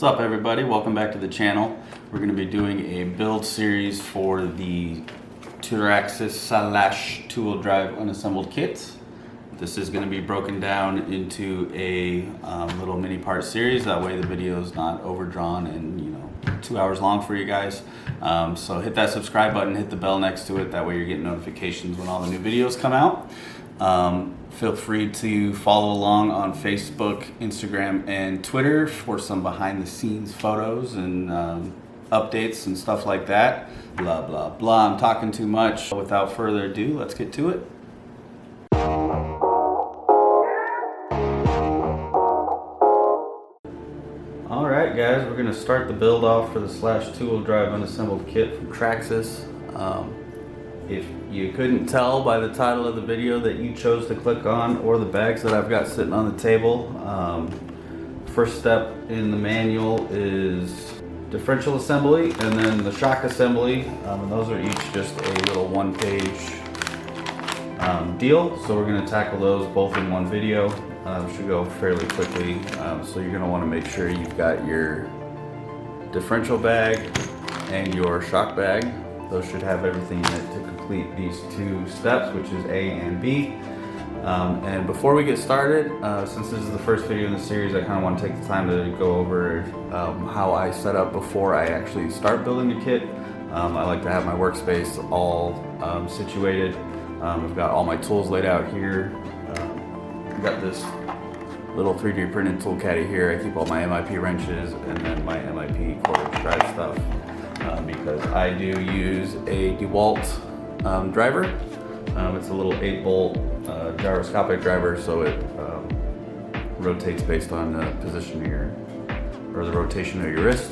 What's up everybody, welcome back to the channel. We're going to be doing a build series for the Traxxas / two-wheel drive unassembled kit. This is going to be broken down into a little mini part series, that way the video is not overdrawn and 2 hours long for you guys. So hit that subscribe button, hit the bell next to it, that way you're getting notifications when all the new videos come out. Feel free to follow along on Facebook, Instagram, and Twitter for some behind the scenes photos and updates and stuff like that. Blah, blah, blah. I'm talking too much. Without further ado, let's get to it. Alright guys, we're going to start the build off for the / two-wheel drive unassembled kit from Traxxas. If you couldn't tell by the title of the video that you chose to click on, or the bags that I've got sitting on the table, first step in the manual is differential assembly and then the shock assembly, and those are each just a little one-page deal. So we're going to tackle those both in one video. Should go fairly quickly. So you're going to want to make sure you've got your differential bag and your shock bag. Those should have everything in it to complete these two steps, which is A and B. And before we get started, since this is the first video in the series, I kind of want to take the time to go over how I set up before I actually start building the kit. I like to have my workspace all situated. I've got all my tools laid out here. I've got this little 3D printed tool caddy here. I keep all my MIP wrenches and then my MIP quarter drive stuff. Because I do use a DeWalt driver. It's a little 8-bolt gyroscopic driver, so it rotates based on the position of your, or the rotation of your wrist.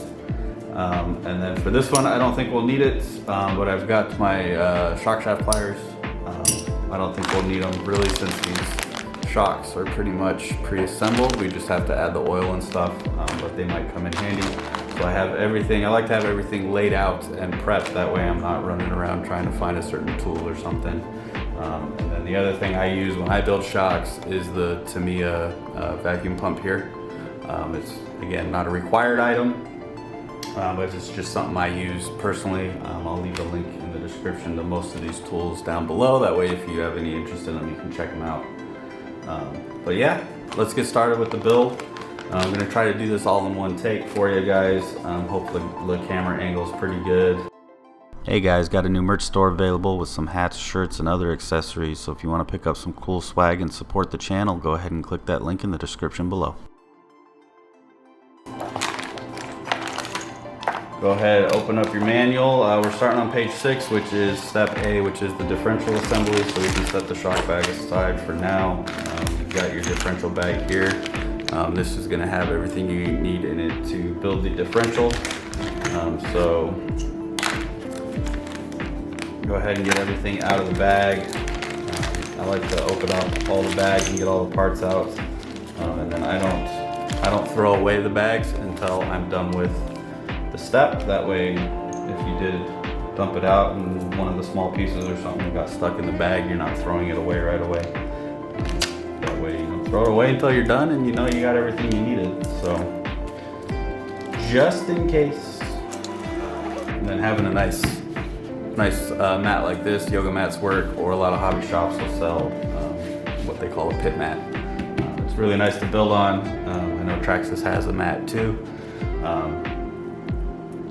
And then for this one, I don't think we'll need it, but I've got my shock shaft pliers. I don't think we'll need them really, since these shocks are pretty much pre-assembled. We just have to add the oil and stuff, but they might come in handy. So I have everything, I like to have everything laid out and prepped, that way I'm not running around trying to find a certain tool or something. And then the other thing I use when I build shocks is the Tamiya vacuum pump here. It's, again, not a required item, but it's just something I use personally. I'll leave a link in the description to most of these tools down below, that way if you have any interest in them, you can check them out. But yeah, let's get started with the build. I'm going to try to do this all in one take for you guys. Hopefully the camera angle is pretty good. Hey guys, got a new merch store available with some hats, shirts, and other accessories. So if you want to pick up some cool swag and support the channel, go ahead and click that link in the description below. Go ahead, open up your manual. We're starting on page 6, which is step A, which is the differential assembly. So we can set the shock bag aside for now. You've got your differential bag here. This is going to have everything you need in it to build the differential. So go ahead and get everything out of the bag. I like to open up all the bags and get all the parts out, and then I don't throw away the bags until I'm done with the step. That way, if you did dump it out and one of the small pieces or something got stuck in the bag, you're not throwing it away right away. That way you don't throw it away until you're done and you know you got everything you needed. So just in case. And then having a nice mat like this, yoga mats work, or a lot of hobby shops will sell what they call a pit mat. It's really nice to build on. I know Traxxas has a mat too.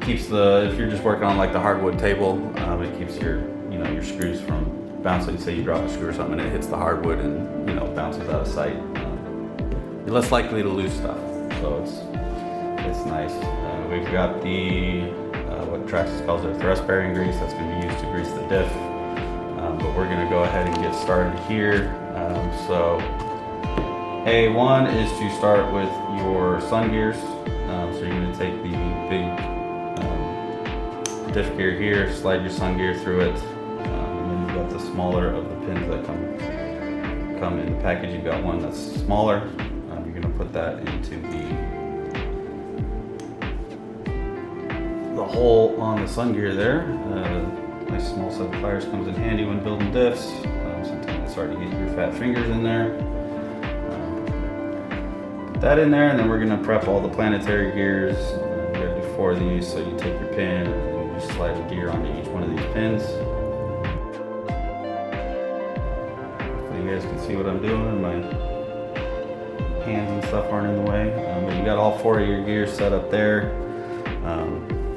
Keeps if you're just working on like the hardwood table, it keeps your your screws from bouncing. Say you drop a screw or something and it hits the hardwood and bounces out of sight. You're less likely to lose stuff, so it's nice. We've got the what Traxxas calls their thrust bearing grease. That's going to be used to grease the diff. But we're going to go ahead and get started here. So A1 is to start with your sun gears. So you're going to take the big diff gear here, slide your sun gear through it, and then you've got the smaller of the pins that come in the package. You've got one that's smaller. You're going to put that into the hole on the sun gear there. Nice small set of pliers comes in handy when building diffs. Sometimes it's hard to get your fat fingers in there. that in there, and then we're gonna prep all the planetary gears. We gotta do 4 of these, so you take your pin and you slide a gear onto each one of these pins. Hopefully you guys can see what I'm doing. My hands and stuff aren't in the way. But you got all 4 of your gears set up there.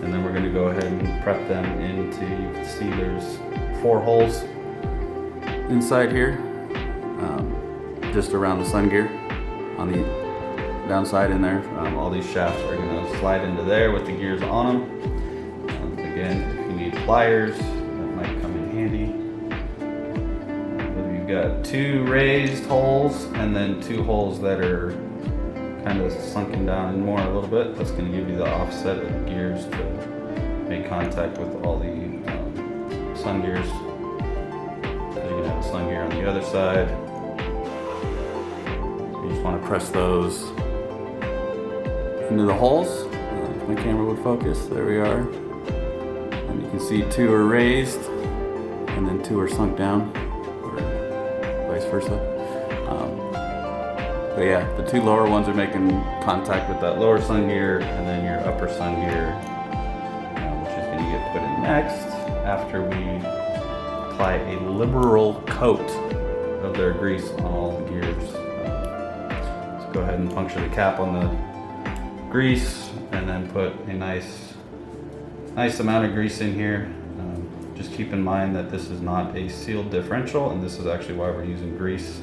And then we're gonna go ahead and prep them into, you can see there's 4 holes inside here, just around the sun gear on the downside in there. All these shafts are gonna slide into there with the gears on them. Again, if you need pliers, that might come in handy. We've got 2 raised holes and then 2 holes that are kind of sunken down and more a little bit. That's going to give you the offset of the gears to make contact with all the sun gears. You're going to have a sun gear on the other side. You just want to press those into the holes. If my camera would focus, there we are. And you can see 2 are raised and then 2 are sunk down, or vice versa. But yeah, the 2 lower ones are making contact with that lower sun gear, and then your upper sun gear, which is going to get put in next after we apply a liberal coat of their grease on all the gears. So go ahead and puncture the cap on the grease, and then put a nice amount of grease in here. Just keep in mind that this is not a sealed differential, and this is actually why we're using grease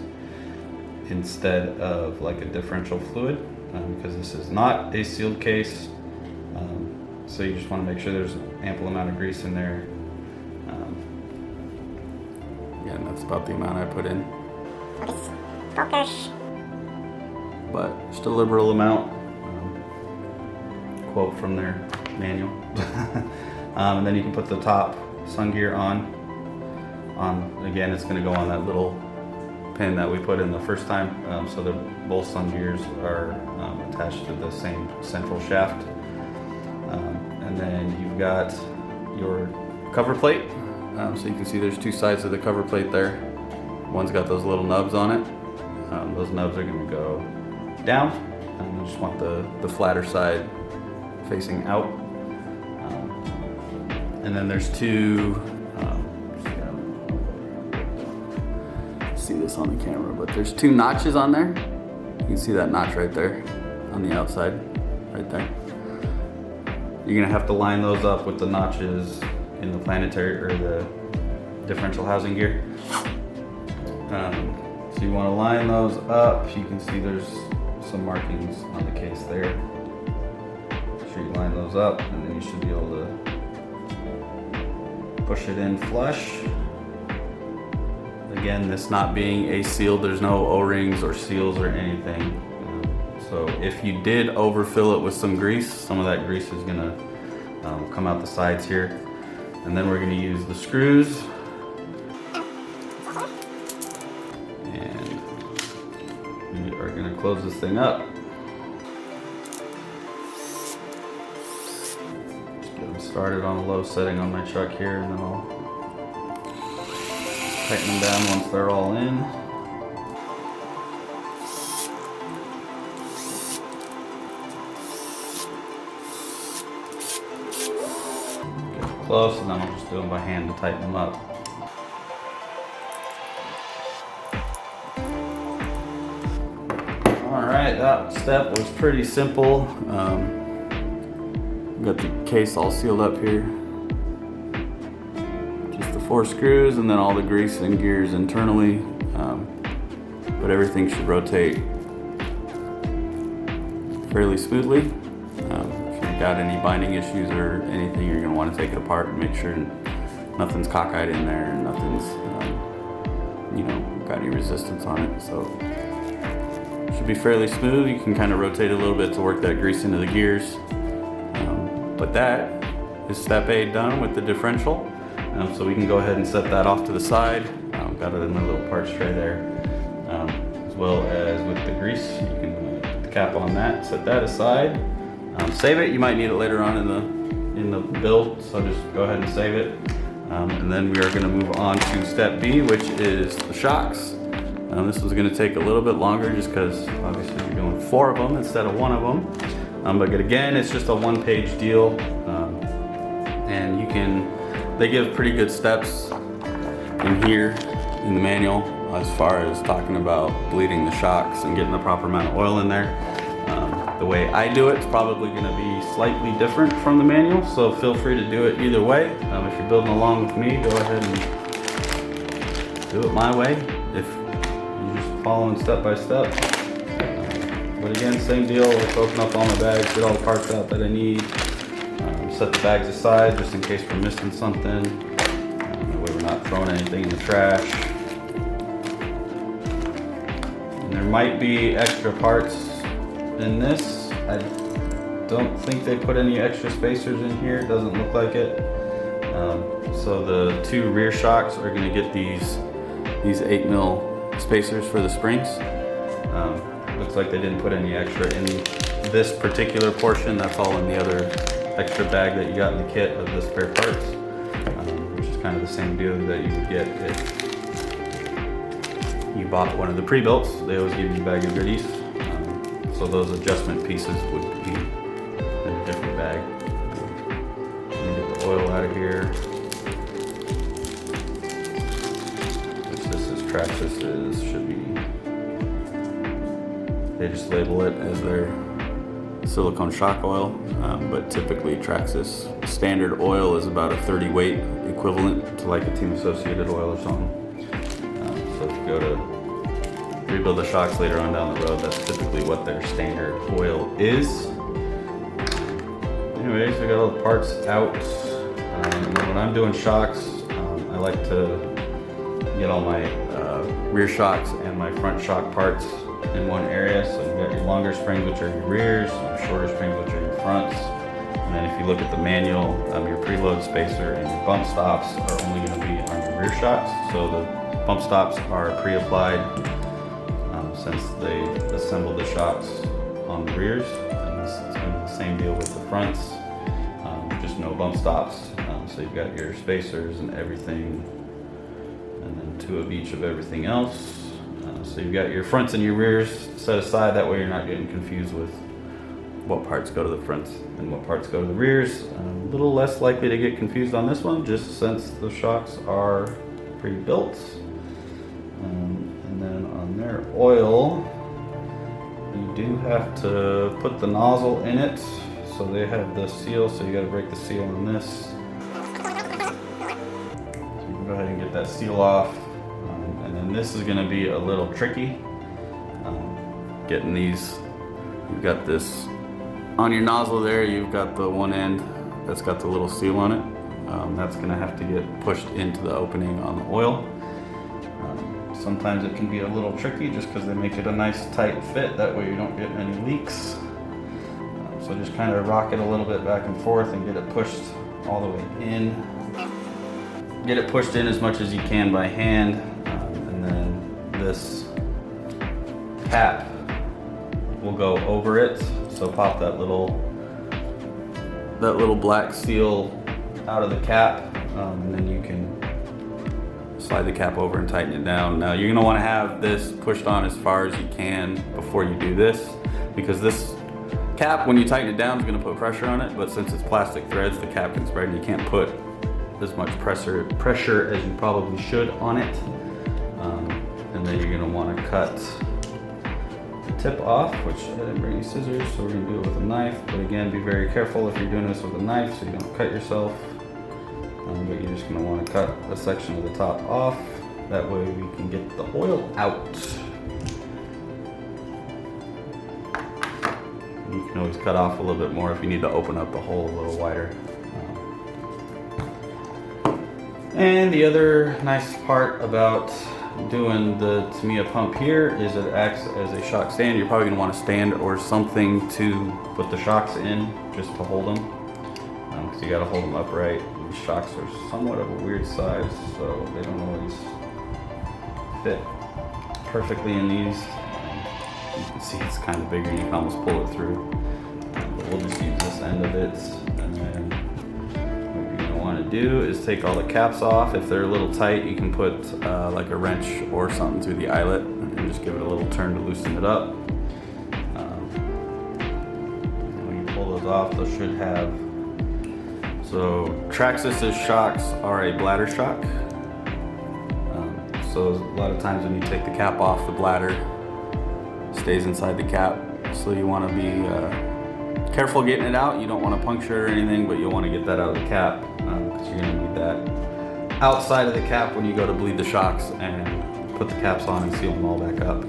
instead of like a differential fluid, because this is not a sealed case. So you just want to make sure there's an ample amount of grease in there. Yeah, and that's about the amount I put in. Focus. But just a liberal amount. Quote from their manual. And then you can put the top sun gear on. Again, it's going to go on that little pin that we put in the first time, so both sun gears are attached to the same central shaft. And then you've got your cover plate. So you can see there's 2 sides of the cover plate there. One's got those little nubs on it. Those nubs are going to go down, and you just want the flatter side facing out. And then there's 2, see this on the camera, but there's 2 notches on there. You can see that notch right there on the outside, right there. You're gonna have to line those up with the notches in the planetary or the differential housing gear. So you want to line those up. You can see there's some markings on the case there. Make sure you line those up, and then you should be able to push it in flush. Again, this not being a sealed, there's no O-rings or seals or anything. So if you did overfill it with some grease, some of that grease is gonna come out the sides here. And then we're gonna use the screws. And we are gonna close this thing up. Just get them started on a low setting on my chuck here, and then I'll tighten them down once they're all in. Get close, and then I'll just do them by hand to tighten them up. Alright, that step was pretty simple. Got the case all sealed up here. 4 screws, and then all the grease and gears internally, but everything should rotate fairly smoothly. If you've got any binding issues or anything, you're going to want to take it apart and make sure nothing's cockeyed in there and nothing's got any resistance on it. So it should be fairly smooth. You can kind of rotate a little bit to work that grease into the gears, but that is step A done with the differential. So we can go ahead and set that off to the side. Got it in the little parts tray there. As well as with the grease, you can put the cap on that, set that aside. Save it, you might need it later on in the build, so just go ahead and save it. And then we are gonna move on to step B, which is the shocks. This one's going to take a little bit longer just because obviously you're doing 4 of them instead of 1 of them. But again, it's just a 1-page deal, and they give pretty good steps in here in the manual as far as talking about bleeding the shocks and getting the proper amount of oil in there. The way I do it is probably going to be slightly different from the manual, so feel free to do it either way. If you're building along with me, go ahead and do it my way. If you're just following step by step. But again, same deal. Let's open up all my bags, get all the parts out that I need. Set the bags aside just in case we're missing something. That way we're not throwing anything in the trash. And there might be extra parts in this. I don't think they put any extra spacers in here. It doesn't look like it. So the 2 rear shocks are going to get these 8mm spacers for the springs. Looks like they didn't put any extra in this particular portion. That's all in the other extra bag that you got in the kit of the spare parts, which is kind of the same deal that you would get if you bought one of the pre-builts. They always give you a bag of goodies. So those adjustment pieces would be in a different bag. Let me get the oil out of here. Which this is Traxxas, should be. They just label it as their silicone shock oil, but typically Traxxas standard oil is about a 30 weight equivalent to like a Team Associated oil or something. So if you go to rebuild the shocks later on down the road, that's typically what their standard oil is. Anyways, I got all the parts out. And then when I'm doing shocks, I like to get all my rear shocks and my front shock parts in one area. So you've got your longer springs, which are your rears, your shorter springs, which are your fronts. And then if you look at the manual, your preload spacer and your bump stops are only going to be on your rear shocks. So the bump stops are pre-applied since they assembled the shocks on the rears, and it's going to be the same deal with the fronts, just no bump stops. So you've got your spacers and everything, and then 2 of each of everything else. So you've got your fronts and your rears set aside, that way you're not getting confused with what parts go to the fronts and what parts go to the rears. A little less likely to get confused on this one, just since the shocks are pre-built. And then on their oil, you do have to put the nozzle in it. So they have the seal, so you got to break the seal on this. So you can go ahead and get that seal off. And then this is going to be a little tricky. Getting these, you've got this on your nozzle there, you've got the one end that's got the little seal on it. That's going to have to get pushed into the opening on the oil. Sometimes it can be a little tricky just because they make it a nice tight fit, that way you don't get any leaks. So just kind of rock it a little bit back and forth and get it pushed all the way in. Get it pushed in as much as you can by hand, and then this cap will go over it. So pop that little black seal out of the cap, and then you can slide the cap over and tighten it down. Now you're going to want to have this pushed on as far as you can before you do this, because this cap, when you tighten it down, is going to put pressure on it, but since it's plastic threads, the cap can spread and you can't put as much pressure as you probably should on it. And then you're going to want to cut the tip off, which I didn't bring any scissors, so we're going to do it with a knife. But again, be very careful if you're doing this with a knife so you don't cut yourself. But you're just going to want to cut a section of the top off. That way we can get the oil out. You can always cut off a little bit more if you need to open up the hole a little wider. And the other nice part about doing the Tamiya pump here is it acts as a shock stand. You're probably going to want a stand or something to put the shocks in, just to hold them. Because you got to hold them upright. These shocks are somewhat of a weird size, so they don't always fit perfectly in these. You can see it's kind of bigger, you can almost pull it through. But we'll just use this end of it, and then what you're going to want want to do is take all the caps off. If they're a little tight, you can put like a wrench or something through the eyelet and just give it a little turn to loosen it up. And when you pull those off, those should have, so Traxxas' shocks are a bladder shock. So a lot of times when you take the cap off, the bladder stays inside the cap. So you want to be careful getting it out. You don't want to puncture or anything, but you'll want to get that out of the cap because you're going to need that outside of the cap when you go to bleed the shocks and put the caps on and seal them all back up.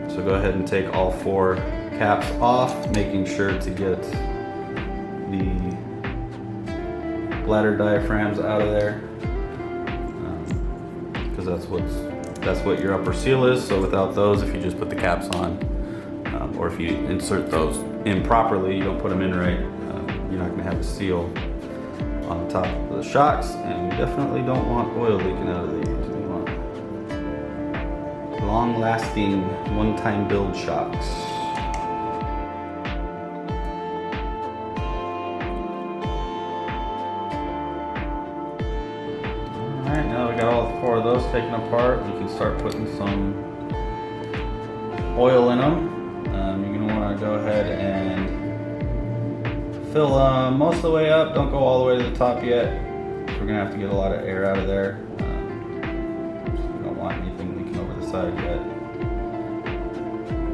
So go ahead and take all 4 caps off, making sure to get the bladder diaphragms out of there because that's what your upper seal is. So without those, if you just put the caps on, or if you insert those improperly, you don't put them in right, you're not going to have a seal on the top of the shocks, and we definitely don't want oil leaking out of these. We want long-lasting, one-time build shocks. Alright, now we got all 4 of those taken apart, we can start putting some oil in them. You're going to want to go ahead and fill most of the way up. Don't go all the way to the top yet. We're going to have to get a lot of air out of there. We don't want anything leaking over the side yet.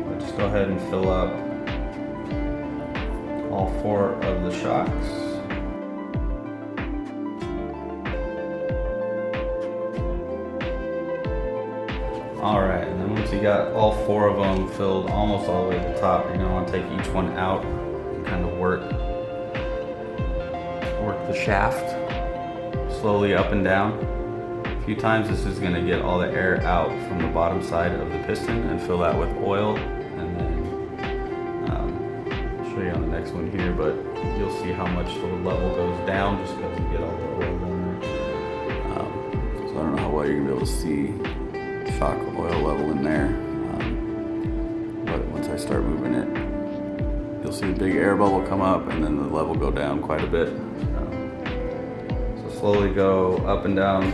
But just go ahead and fill up all 4 of the shocks. Alright, and then once you got all 4 of them filled almost all the way to the top, you're going to want to take each one out and kind of work the shaft slowly up and down. A few times this is going to get all the air out from the bottom side of the piston and fill that with oil. And then I'll show you on the next one here, but you'll see how much the level goes down just because you get all the oil down there. So I don't know how well you're going to be able to see shock oil level in there, but once I start moving it, you'll see a big air bubble come up and then the level go down quite a bit. So slowly go up and down.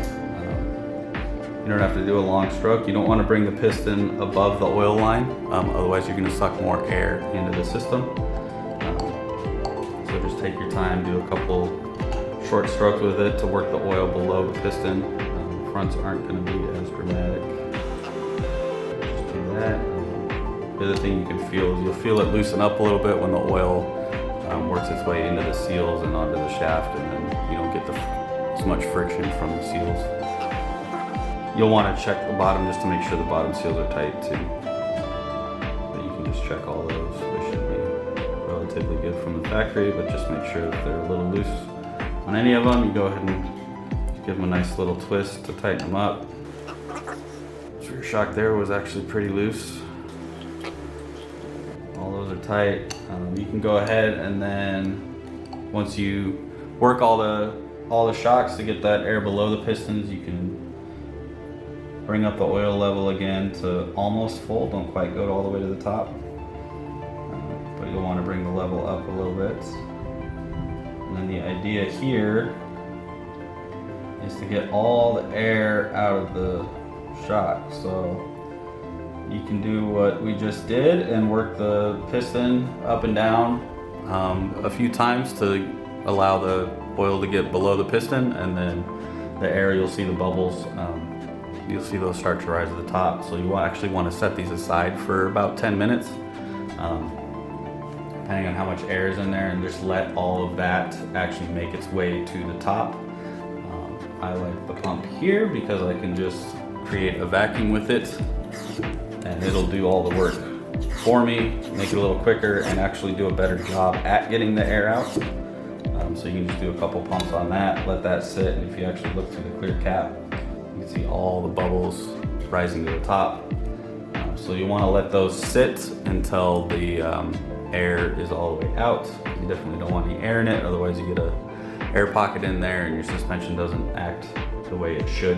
You don't have to do a long stroke. You don't want to bring the piston above the oil line, otherwise you're going to suck more air into the system. So just take your time, do a couple short strokes with it to work the oil below the piston. Fronts aren't going to be as dramatic. That. The other thing you can feel is you'll feel it loosen up a little bit when the oil works its way into the seals and onto the shaft, and then you don't get as much friction from the seals. You'll want to check the bottom just to make sure the bottom seals are tight too. But you can just check all those. They should be relatively good from the factory, but just make sure that they're a little loose on any of them. You go ahead and give them a nice little twist to tighten them up. Your shock there was actually pretty loose. All those are tight. You can go ahead and then once you work all the shocks to get that air below the pistons, you can bring up the oil level again to almost full. Don't quite go all the way to the top, but you'll want to bring the level up a little bit. And then the idea here is to get all the air out of the shock. So you can do what we just did and work the piston up and down a few times to allow the oil to get below the piston, and then the air, you'll see the bubbles, you'll see those start to rise to the top. So you actually want to set these aside for about 10 minutes depending on how much air is in there, and just let all of that actually make its way to the top. I like the pump here because I can just create a vacuum with it and it'll do all the work for me, make it a little quicker, and actually do a better job at getting the air out. So you can just do a couple pumps on that, let that sit, and if you actually look through the clear cap, you can see all the bubbles rising to the top. So you want to let those sit until the air is all the way out. You definitely don't want any air in it, otherwise you get a air pocket in there and your suspension doesn't act the way it should.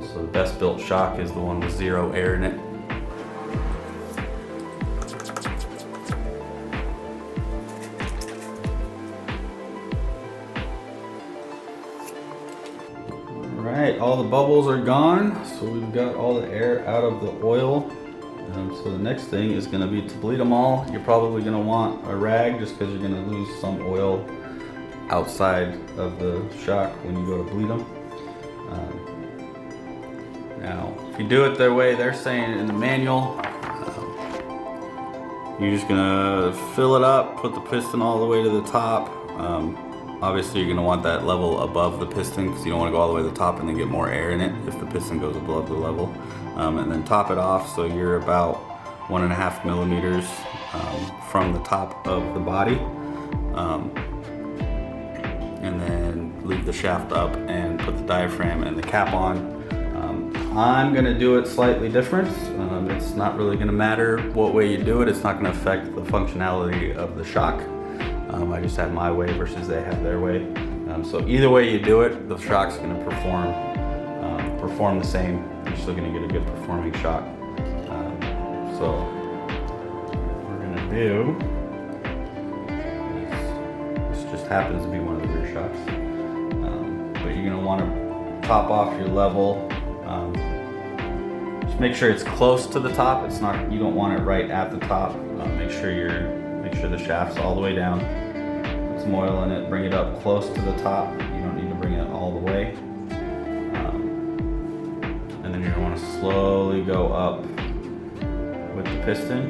So the best built shock is the one with zero air in it. Alright, all the bubbles are gone, so we've got all the air out of the oil. So the next thing is going to be to bleed them all. You're probably going to want a rag just because you're going to lose some oil outside of the shock when you go to bleed them. Now, if you do it their way they're saying in the manual, you're just going to fill it up, put the piston all the way to the top. Obviously you're going to want that level above the piston because you don't want to go all the way to the top and then get more air in it if the piston goes above the level. And then top it off so you're about 1.5 millimeters from the top of the body. And then leave the shaft up and put the diaphragm and the cap on. I'm going to do it slightly different. It's not really going to matter what way you do it. It's not going to affect the functionality of the shock. I just have my way versus they have their way. So either way you do it, the shock's going to perform the same. You're still going to get a good performing shock. So what we're going to do is, this just happens to be one of the rear shocks, but you're going to want to top off your level. Just make sure it's close to the top. It's not, you don't want it right at the top. Make sure the shaft's all the way down. Put some oil in it, bring it up close to the top. You don't need to bring it all the way. And then you're gonna want to slowly go up with the piston.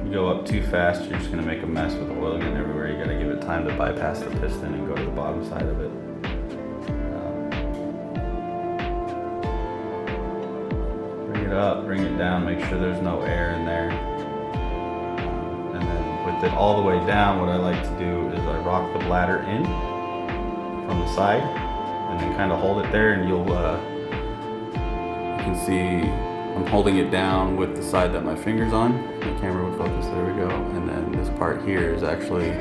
You go up too fast, you're just gonna make a mess with the oil getting everywhere. You gotta give it time to bypass the piston and go to the bottom side of it. Bring it up, bring it down, make sure there's no air in there. And then with it all the way down, what I like to do is I rock the bladder in from the side and then kind of hold it there, and you can see I'm holding it down with the side that my finger's on. The camera would focus, there we go. And then this part here is actually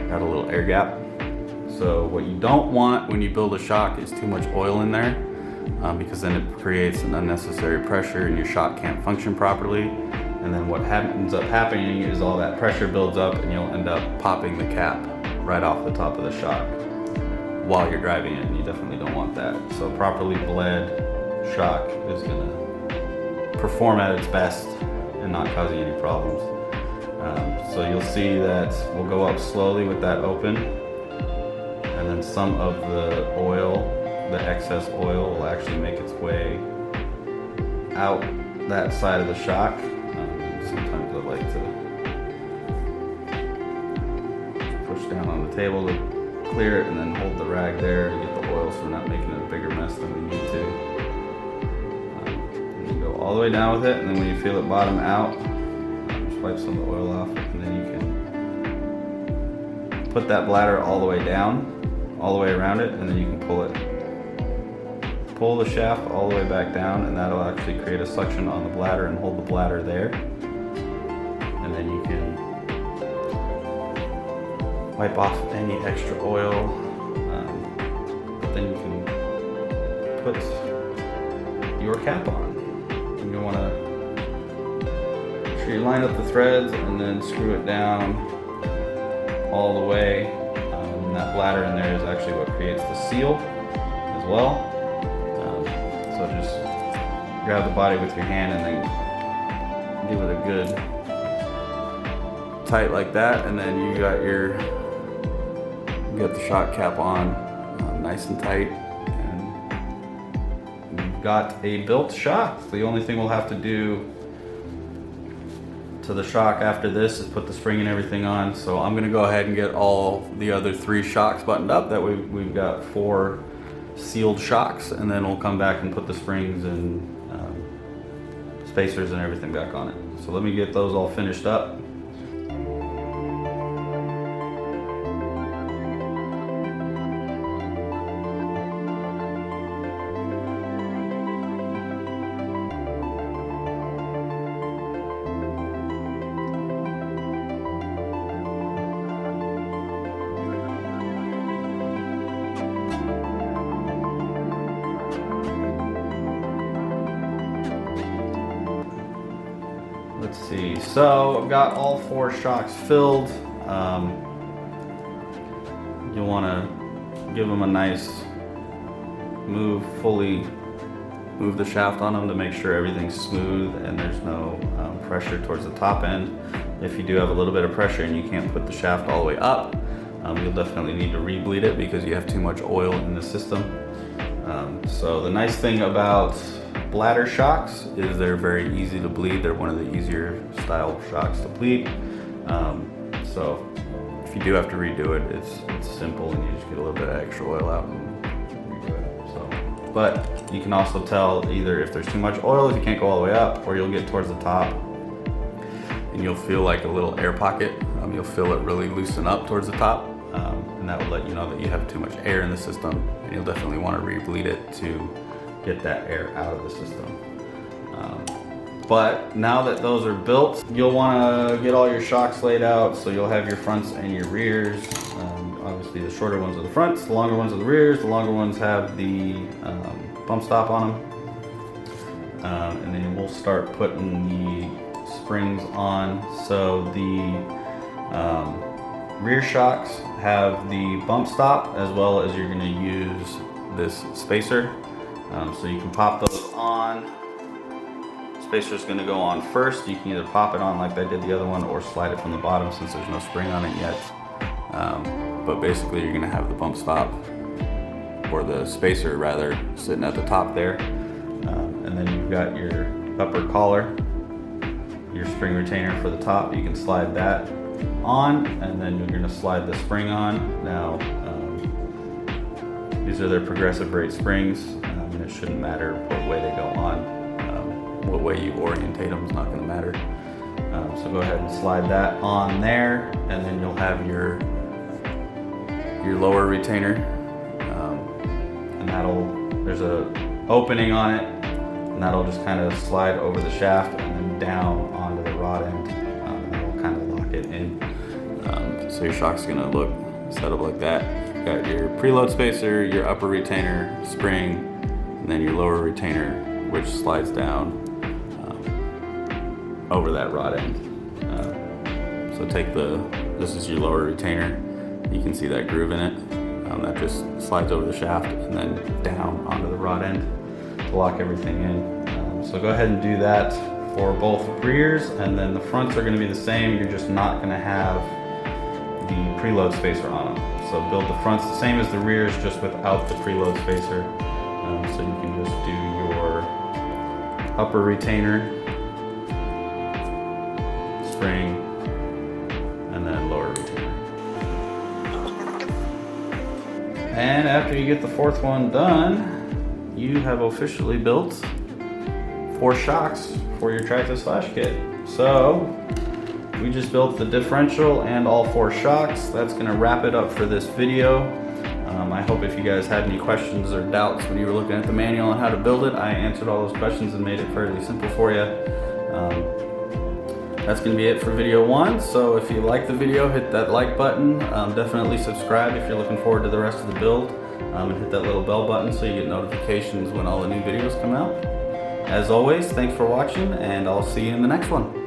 got a little air gap. So what you don't want when you build a shock is too much oil in there, because then it creates an unnecessary pressure and your shock can't function properly. And then what ends up happening is all that pressure builds up and you'll end up popping the cap right off the top of the shock while you're driving it, and you definitely don't want that. So properly bled shock is gonna perform at its best and not causing any problems. So you'll see that we'll go up slowly with that open, and then some of the oil, the excess oil, will actually make its way out that side of the shock. Sometimes I like to push down on the table to clear it and then hold the rag there to get the oil so we're not making a bigger mess than we need to. And you go all the way down with it, and then when you feel it bottom out, just wipe some of the oil off, and then you can put that bladder all the way down, all the way around it, and then you can pull it. Pull the shaft all the way back down, and that'll actually create a suction on the bladder and hold the bladder there. And then you can wipe off any extra oil, but then you can put your cap on. And you want to make sure you line up the threads and then screw it down all the way. And that bladder in there is actually what creates the seal as well. So just grab the body with your hand and then give it a good tight like that, and then you got the shock cap on nice and tight, and you've got a built shock. The only thing we'll have to do to the shock after this is put the spring and everything on. So I'm gonna go ahead and get all the other 3 shocks buttoned up. That way we've got 4 sealed shocks, and then we'll come back and put the springs and spacers and everything back on it. So let me get those all finished up. Let's see, so I've got all 4 shocks filled. You'll want to give them a nice move the shaft on them to make sure everything's smooth and there's no pressure towards the top end. If you do have a little bit of pressure and you can't put the shaft all the way up, you'll definitely need to re-bleed it because you have too much oil in the system. So the nice thing about bladder shocks is they're very easy to bleed. They're one of the easier style shocks to bleed. So if you do have to redo it, it's simple and you just get a little bit of extra oil out and redo it. So, but you can also tell either if there's too much oil, if you can't go all the way up, or you'll get towards the top and you'll feel like a little air pocket. You'll feel it really loosen up towards the top, and that will let you know that you have too much air in the system, and you'll definitely want to re-bleed it to get that air out of the system. But now that those are built, you'll want to get all your shocks laid out, so you'll have your fronts and your rears. Obviously the shorter ones are the fronts, the longer ones are the rears. The longer ones have the bump stop on them. And then we'll start putting the springs on. So the rear shocks have the bump stop, as well as you're going to use this spacer. So you can pop those on. Spacer's going to go on first. You can either pop it on like I did the other one or slide it from the bottom since there's no spring on it yet. But basically you're going to have the bump stop, or the spacer rather, sitting at the top there. And then you've got your upper collar, your spring retainer for the top. You can slide that on, and then you're going to slide the spring on. Now these are their progressive rate springs, and it shouldn't matter what way they go on. What way you orientate them is not going to matter. So go ahead and slide that on there, and then you'll have your lower retainer, and there's a opening on it, and that'll just kind of slide over the shaft and then down onto the rod end, and that'll kind of lock it in. So your shock's going to look set up like that. You've got your preload spacer, your upper retainer, spring, and then your lower retainer, which slides down over that rod end. So this is your lower retainer. You can see that groove in it. That just slides over the shaft and then down onto the rod end to lock everything in. So go ahead and do that for both rears, and then the fronts are going to be the same. You're just not going to have the preload spacer on them. So build the fronts the same as the rears, just without the preload spacer. So you can just do your upper retainer, spring, and then lower retainer. And after you get the fourth one done, you have officially built 4 shocks for your Traxxas flash kit. So we just built the differential and all 4 shocks. That's going to wrap it up for this video. I hope if you guys had any questions or doubts when you were looking at the manual on how to build it, I answered all those questions and made it fairly simple for you. That's going to be it for video 1. So if you like the video, hit that like button. Definitely subscribe if you're looking forward to the rest of the build. And hit that little bell button so you get notifications when all the new videos come out. As always, thanks for watching, and I'll see you in the next one.